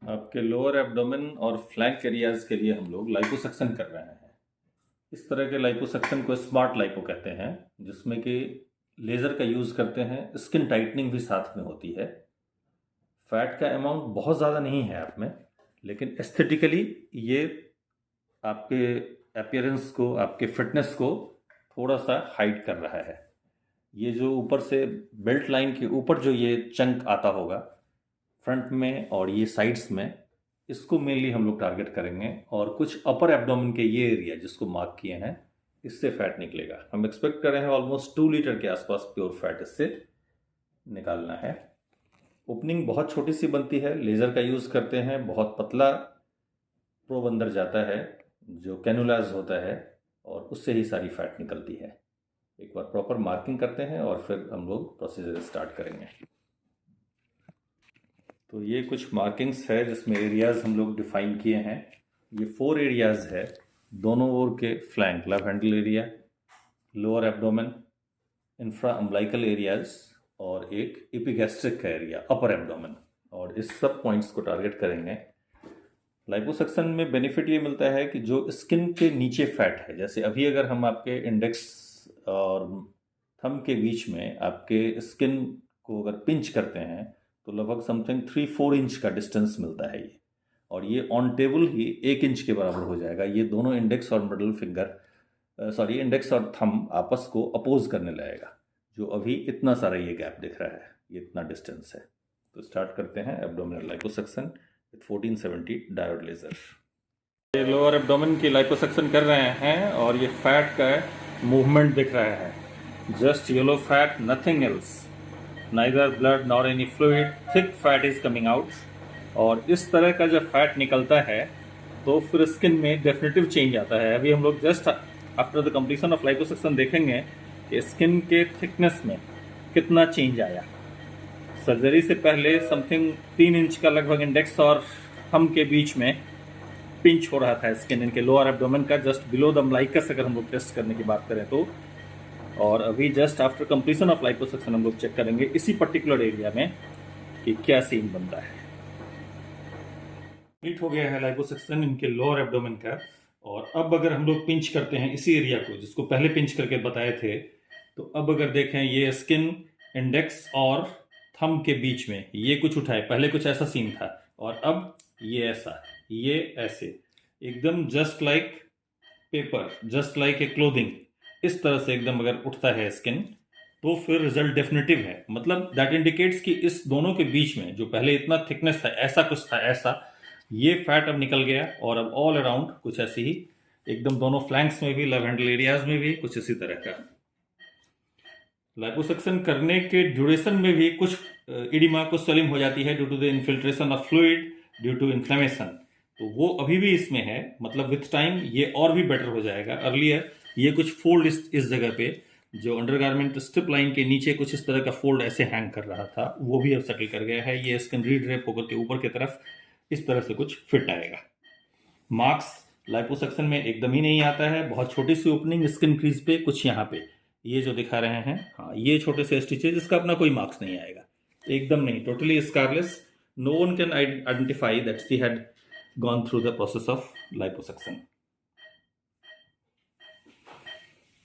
आपके lower abdomen और flank areas के लिए हम लोग लाइपोसक्शन कर रहे हैं। इस तरह के लाइपोसक्शन को स्मार्ट लाइपो कहते हैं, जिसमें कि लेज़र का यूज़ करते हैं, स्किन टाइटनिंग भी साथ में होती है। फैट का अमाउंट बहुत ज़्यादा नहीं है आप में, लेकिन एस्थेटिकली ये आपके अपीयरेंस को, आपके फिटनेस को थोड़ा सा हाइड कर रहा है। ये जो ऊपर से बेल्ट लाइन के ऊपर जो ये चंक आता होगा फ्रंट में और ये साइड्स में, इसको मेनली हम लोग टारगेट करेंगे। और कुछ अपर एब्डोमेन के ये एरिया जिसको मार्क किए हैं, इससे फैट निकलेगा। हम एक्सपेक्ट कर रहे हैं ऑलमोस्ट 2 लीटर के आसपास प्योर फैट इससे निकालना है। ओपनिंग बहुत छोटी सी बनती है, लेज़र का यूज़ करते हैं, बहुत पतला प्रोब अंदर जाता है जो कैनुलाज होता है, और उससे ही सारी फैट निकलती है। एक बार प्रॉपर मार्किंग करते हैं और फिर हम लोग प्रोसीजर स्टार्ट करेंगे। तो ये कुछ मार्किंग्स है जिसमें एरियाज हम लोग डिफाइन किए हैं। ये 4 एरियाज है, दोनों ओर के flank, love handle area, lower abdomen, infra umbilical areas और एक एपिगैस्ट्रिक का एरिया अपर एब्डोमेन, और इस सब पॉइंट्स को टारगेट करेंगे। लाइपोसक्शन में बेनिफिट ये मिलता है कि जो स्किन के नीचे फैट है, जैसे अभी अगर हम आपके इंडेक्स और थंब के बीच में आपके स्किन को अगर पिंच करते हैं तो लगभग समथिंग 3-4 इंच का डिस्टेंस मिलता है ये, और ये ऑन टेबल ही 1 इंच के बराबर हो जाएगा। ये दोनों इंडेक्स और मिडल फिंगर, इंडेक्स और थंब आपस को अपोज करने लगेगा। जो अभी इतना सारा ये गैप दिख रहा है, ये इतना डिस्टेंस है। तो स्टार्ट करते हैं abdominal liposuction with 1470 diode laser. ये लोअर एब्डोमेन की लाइपोसक्शन कर रहे हैं और ये फैट का मूवमेंट दिख रहा है। Just yellow fat, nothing else, neither blood nor any fluid, thick fat is coming out। और इस तरह का जब फैट निकलता है तो फिर स्किन में डेफिनेटिव चेंज आता है। अभी हम लोग just after the completion of liposuction देखेंगे कि स्किन के थिकनेस में कितना चेंज आया। सर्जरी से पहले समथिंग 3 इंच का लगभग इंडेक्स और थंब के बीच में पिंच हो रहा था स्किन, इनके लोअर एब्डोमेन का जस्ट बिलो द अम्बिलिकस अगर हम लोग टेस्ट करने की बात करें तो। और अभी just after completion of liposuction हम लोग चेक करेंगे इसी पर्टिकुलर एरिया में कि क्या सीन बनता है। कंप्लीट हो गया है लाइपोसक्शन इनके लोअर एब्डोमेन का, और अब अगर हम लोग पिंच करते हैं इसी एरिया को जिसको पहले पिंच करके बताए थे, तो अब अगर देखें ये स्किन इंडेक्स और थंब के बीच में ये कुछ उठा है। पहले कुछ ऐसा सीन था और अब ये ऐसा, ये ऐसे एकदम just like paper, just like a clothing, इस तरह से एकदम अगर उठता है स्किन तो फिर रिजल्ट डेफिनेटिव है। मतलब दैट इंडिकेट्स कि इस दोनों के बीच में जो पहले इतना थिकनेस था, ऐसा कुछ था, ऐसा ये फैट अब निकल गया और अब ऑल अराउंड कुछ ऐसे ही एकदम दोनों फ्लैंक्स में भी, लव हैंडल एरियाज में भी कुछ इसी तरह का। लाइपोसक्शन करने के ड्यूरेशन में भी कुछ इडिमा, कुछ स्वेलिंग हो जाती है due to the infiltration of fluid, due to inflammation, तो वो अभी भी इसमें है। मतलब विथ टाइम ये और भी बेटर हो जाएगा। अर्लियर ये कुछ फोल्ड इस जगह पे जो अंडरगारमेंट स्ट्रिप लाइन के नीचे कुछ इस तरह का फोल्ड ऐसे हैंग कर रहा था, वो भी अब सेटल कर गया है। ये स्किन रीड्रेप होकर के ऊपर की तरफ इस तरह से कुछ फिट आएगा। मार्क्स लाइपोसक्शन में एकदम ही नहीं आता है, बहुत छोटी सी ओपनिंग स्किन क्रीज पे, कुछ यहाँ पे ये जो दिखा रहे हैं, हाँ ये छोटे से स्टिचेज, इसका अपना कोई मार्क्स नहीं आएगा, एकदम नहीं, totally scarless. No one can identify that she had gone through the process of liposuction.